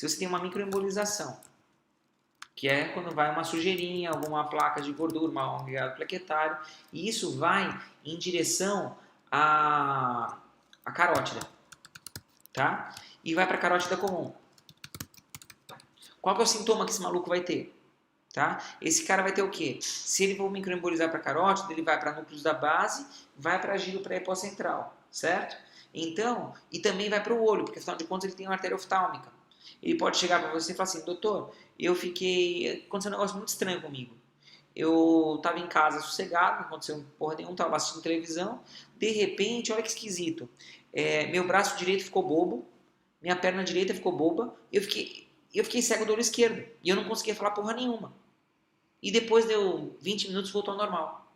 Se você tem uma microembolização, que é quando vai uma sujeirinha, alguma placa de gordura, um agregado plaquetário, e isso vai em direção à carótida, tá? E vai para a carótida comum. Qual que é o sintoma que esse maluco vai ter? Tá? Esse cara vai ter o quê? Se ele for microembolizar para a carótida, ele vai para núcleos da base, vai para giro pré-hipocentral, certo? Então, e também vai para o olho, porque afinal de contas ele tem uma artéria oftálmica. Ele pode chegar para você e falar assim, doutor, aconteceu um negócio muito estranho comigo. Eu estava em casa sossegado, não aconteceu porra nenhuma, estava assistindo televisão, de repente, olha que esquisito, meu braço direito ficou bobo, minha perna direita ficou boba, eu fiquei cego do olho esquerdo, e eu não conseguia falar porra nenhuma. E depois deu 20 minutos e voltou ao normal.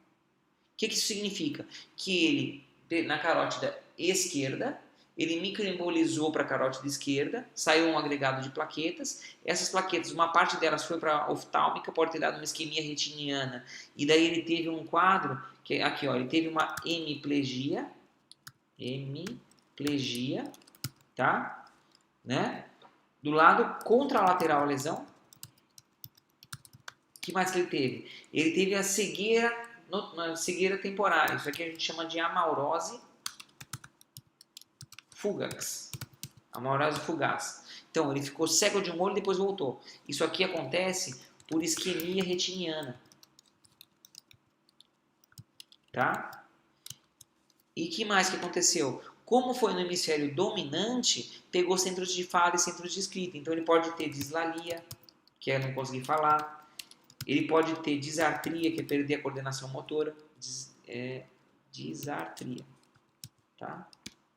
O que isso significa? Que ele, na carótida esquerda, ele microembolizou para a carótida esquerda, saiu um agregado de plaquetas. Essas plaquetas, uma parte delas foi para a oftálmica, pode ter dado uma isquemia retiniana. E daí ele teve um quadro, que aqui, ó, ele teve uma hemiplegia, tá? Né? Do lado contralateral à lesão. O que mais que ele teve? Ele teve a cegueira temporária. Isso aqui a gente chama de amaurose fugaz. Amaurose fugaz. Então, ele ficou cego de um olho e depois voltou. Isso aqui acontece por isquemia retiniana. Tá? E que mais que aconteceu? Como foi no hemisfério dominante, pegou centros de fala e centros de escrita. Então, ele pode ter dislalia, que é não conseguir falar. Ele pode ter disartria, que é perder a coordenação motora. Disartria. Tá?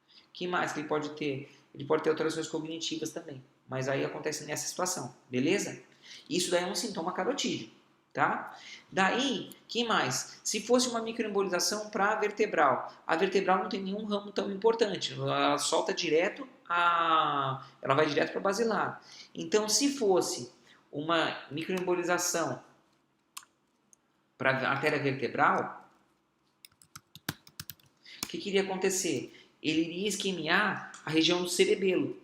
O que mais que ele pode ter? Ele pode ter alterações cognitivas também. Mas aí acontece nessa situação. Beleza? Isso daí é um sintoma carotídeo. Tá? Daí, que mais? Se fosse uma microembolização para a vertebral não tem nenhum ramo tão importante. Ela solta direto, ela vai direto para a basilar. Então, se fosse uma microembolização para a artéria vertebral, o que iria acontecer? Ele iria isquemiar a região do cerebelo.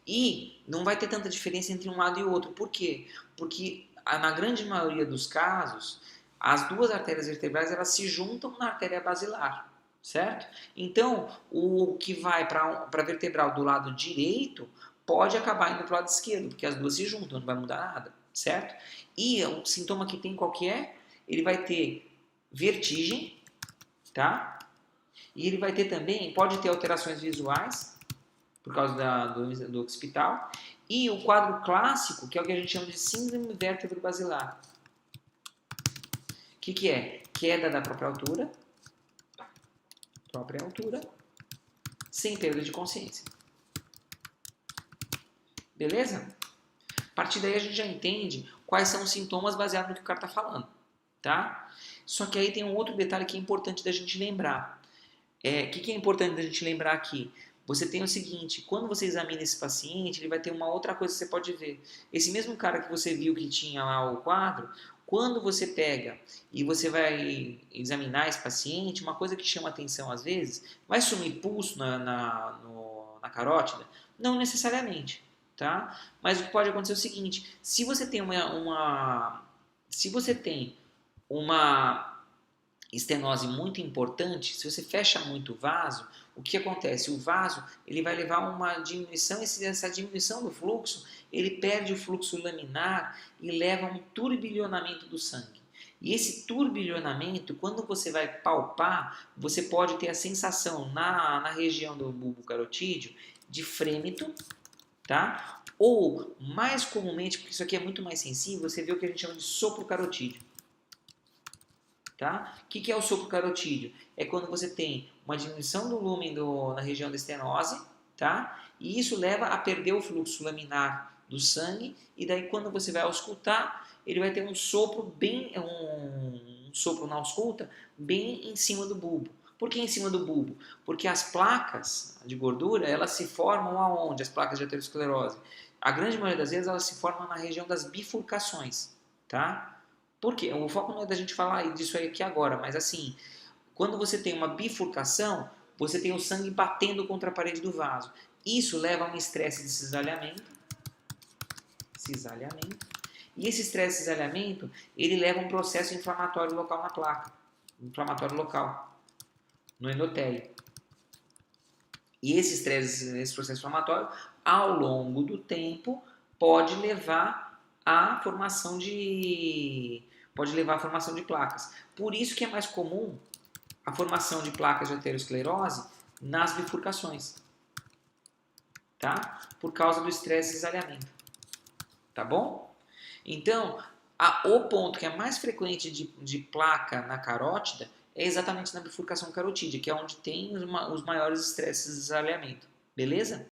E não vai ter tanta diferença entre um lado e o outro. Por quê? Porque na grande maioria dos casos, as duas artérias vertebrais elas se juntam na artéria basilar, certo? Então, o que vai para a vertebral do lado direito pode acabar indo para o lado esquerdo, porque as duas se juntam, não vai mudar nada, certo? E o sintoma que tem qual que é? Ele vai ter vertigem, tá? E ele vai ter também, pode ter alterações visuais, por causa do occipital, e o quadro clássico, que é o que a gente chama de síndrome vértebro-basilar. O que é? Queda da própria altura, sem perda de consciência. Beleza? A partir daí a gente já entende quais são os sintomas baseados no que o cara está falando, tá? Só que aí tem um outro detalhe que é importante da gente lembrar. O que é importante da gente lembrar aqui? Você tem o seguinte, quando você examina esse paciente, ele vai ter uma outra coisa que você pode ver. Esse mesmo cara que você viu que tinha lá o quadro, quando você pega e você vai examinar esse paciente, uma coisa que chama atenção às vezes, vai sumir pulso na carótida? Não necessariamente, tá? Mas o que pode acontecer é o seguinte, se você tem uma estenose muito importante, se você fecha muito o vaso, o que acontece? O vaso ele vai levar a uma diminuição, essa diminuição do fluxo, ele perde o fluxo laminar e leva a um turbilhonamento do sangue. E esse turbilhonamento, quando você vai palpar, você pode ter a sensação na região do bulbo carotídeo de frêmito, tá? Ou, mais comumente, porque isso aqui é muito mais sensível, você vê o que a gente chama de sopro carotídeo. Tá? O que é o sopro carotídeo? É quando você tem uma diminuição do lumen na região da estenose, tá? E isso leva a perder o fluxo laminar do sangue, e daí quando você vai auscultar, ele vai ter um sopro na ausculta bem em cima do bulbo. Por que em cima do bulbo? Porque as placas de gordura, elas se formam aonde? As placas de aterosclerose. A grande maioria das vezes elas se formam na região das bifurcações, tá? Por quê? O foco não é da gente falar disso aqui agora, mas assim, quando você tem uma bifurcação, você tem o sangue batendo contra a parede do vaso. Isso leva a um estresse de cisalhamento, cisalhamento. E esse estresse cisalhamento, ele leva a um processo inflamatório local na placa, inflamatório local, no endotélio. E esse processo inflamatório, ao longo do tempo, pode levar à formação de placas. Por isso que é mais comum a formação de placas de aterosclerose nas bifurcações, tá? Por causa do estresse cisalhamento, tá bom? Então, o ponto que é mais frequente de placa na carótida é exatamente na bifurcação carotídea, que é onde tem os maiores estresses de cisalhamento, beleza?